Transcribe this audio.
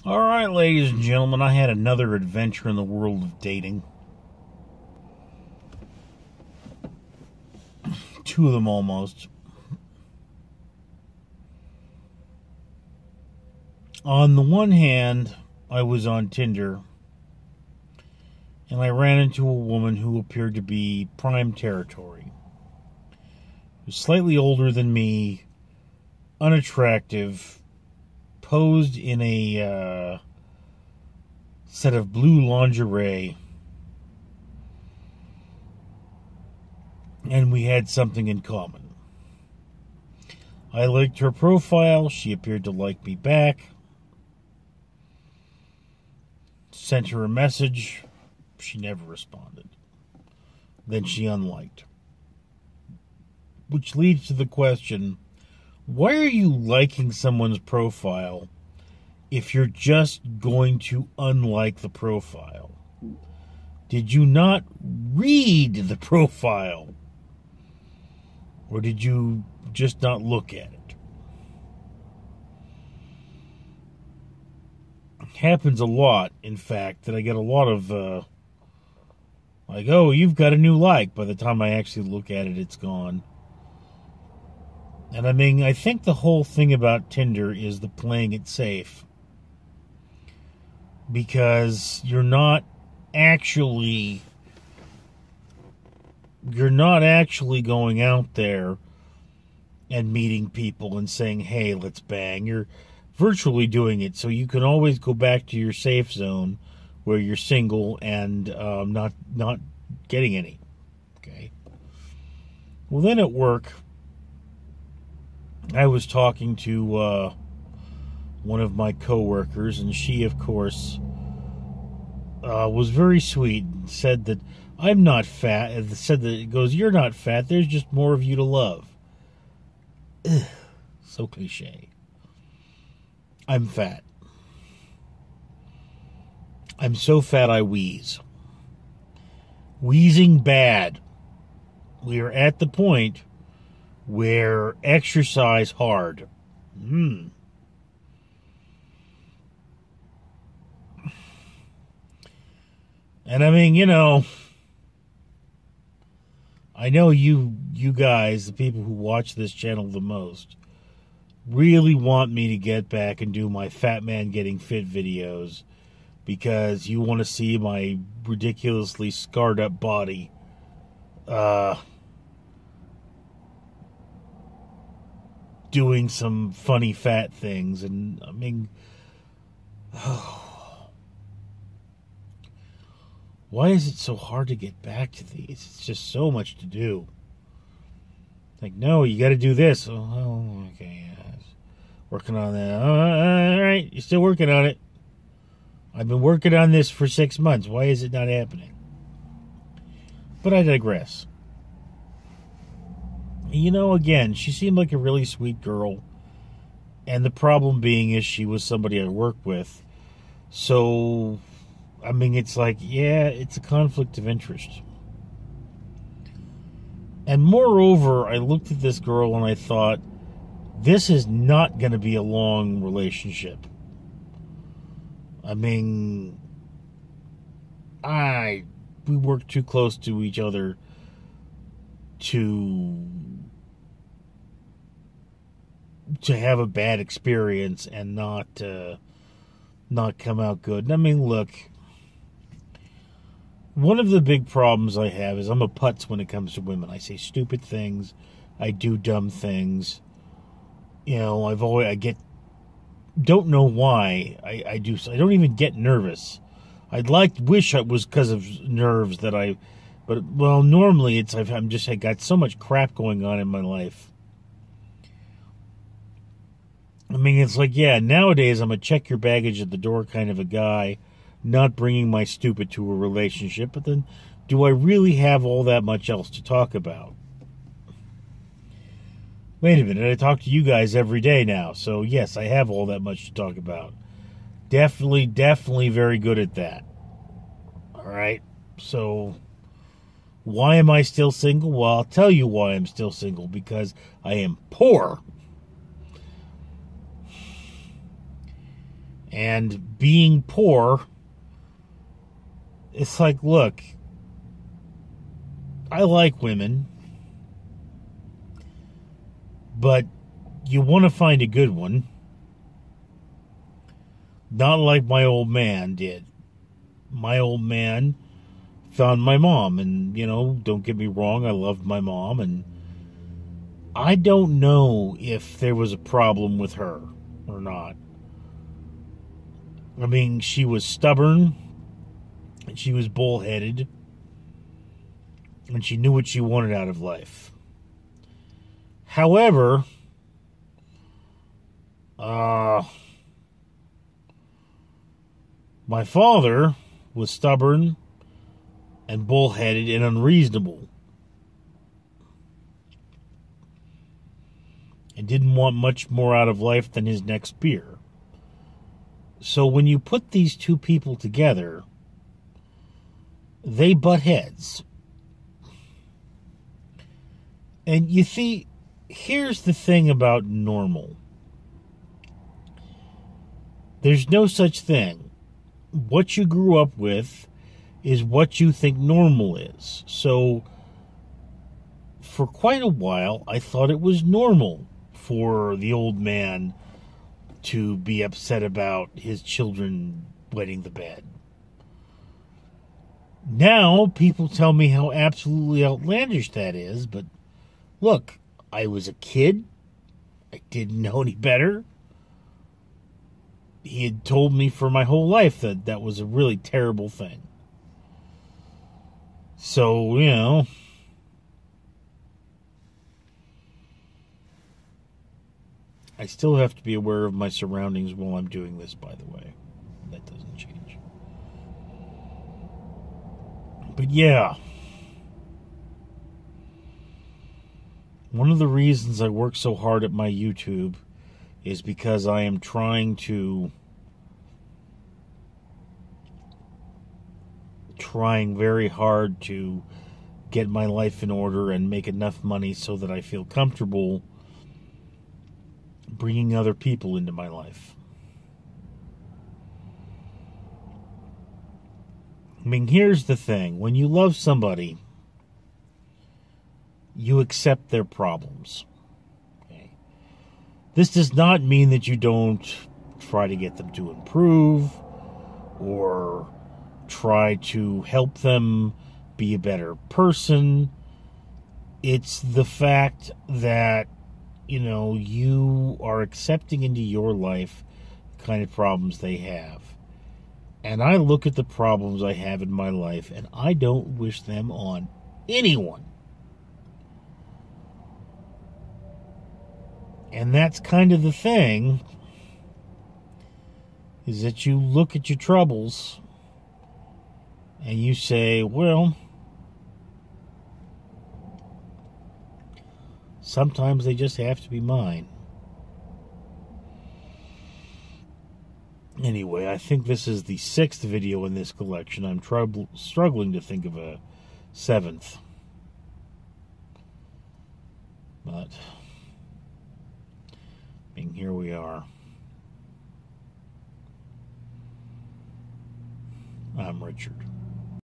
All right, ladies and gentlemen, I had another adventure in the world of dating. Two of them almost. On the one hand, I was on Tinder, and I ran into a woman who appeared to be prime territory. She was slightly older than me, unattractive, posed in a set of blue lingerie, and we had something in common. I liked her profile. She appeared to like me back. Sent her a message. She never responded. Then she unliked. Which leads to the question, why are you liking someone's profile if you're just going to unlike the profile? Did you not read the profile? Or did you just not look at it? It happens a lot, in fact, that I get a lot of, like, oh, you've got a new like. By the time I actually look at it, it's gone. And I mean, I think the whole thing about Tinder is the playing it safe. Because you're not actually going out there and meeting people and saying, hey, let's bang. You're virtually doing it, so you can always go back to your safe zone where you're single and not getting any. Okay. Well, then at work, I was talking to one of my coworkers, and she, of course, was very sweet and said that I'm not fat. Said that it goes, you're not fat. There's just more of you to love. Ugh, so cliche. I'm fat. I'm so fat I wheeze. Wheezing bad. We are at the point where exercise hard. And I mean, I know you guys, the people who watch this channel the most, really want me to get back and do my fat man getting fit videos because you want to see my ridiculously scarred up body doing some funny fat things. And I mean, why is it so hard to get back to these? It's just so much to do. Like, no, you got to do this. Oh, okay. Yeah. Working on that. All right, you're still working on it. I've been working on this for 6 months. Why is it not happening? But I digress. Again, she seemed like a really sweet girl. And the problem being is she was somebody I worked with. So, I mean, it's like, yeah, it's a conflict of interest. And moreover, I looked at this girl and I thought, this is not going to be a long relationship. I mean, we work too close to each other to have a bad experience and not come out good. And I mean, look, one of the big problems I have is I'm a putz when it comes to women. I say stupid things. I do dumb things. Don't know why I do. I don't even get nervous. Wish it was because of nerves normally it's I got so much crap going on in my life. I mean, it's like, yeah, nowadays I'm a check your baggage at the door kind of a guy, not bringing my stupid to a relationship, but then do I really have all that much else to talk about? Wait a minute, I talk to you guys every day now, so yes, I have all that much to talk about. Definitely very good at that. Alright, so why am I still single? Well, I'll tell you why I'm still single, because I am poor. And being poor, it's like, look, I like women, but you want to find a good one. Not like my old man did. My old man found my mom, and, don't get me wrong, I loved my mom, and I don't know if there was a problem with her or not. I mean, she was stubborn, and she was bullheaded, and she knew what she wanted out of life. However, my father was stubborn and bullheaded and unreasonable, and didn't want much more out of life than his next beer. So when you put these two people together, they butt heads. And you see, here's the thing about normal. There's no such thing. What you grew up with is what you think normal is. So, for quite a while, I thought it was normal for the old man to be upset about his children wetting the bed. Now, people tell me how absolutely outlandish that is, but look, I was a kid. I didn't know any better. He had told me for my whole life that that was a really terrible thing. So, I still have to be aware of my surroundings while I'm doing this, by the way. That doesn't change. But yeah. One of the reasons I work so hard at my YouTube is because I am trying very hard to get my life in order and make enough money so that I feel comfortable bringing other people into my life. I mean, here's the thing. When you love somebody, you accept their problems. Okay? This does not mean that you don't try to get them to improve or try to help them be a better person. It's the fact that, you are accepting into your life the kind of problems they have. And I look at the problems I have in my life, and I don't wish them on anyone. And that's kind of the thing, is that you look at your troubles and you say, well, sometimes they just have to be mine. Anyway, I think this is the 6th video in this collection. I'm struggling to think of a 7th. But, here we are. I'm Richard.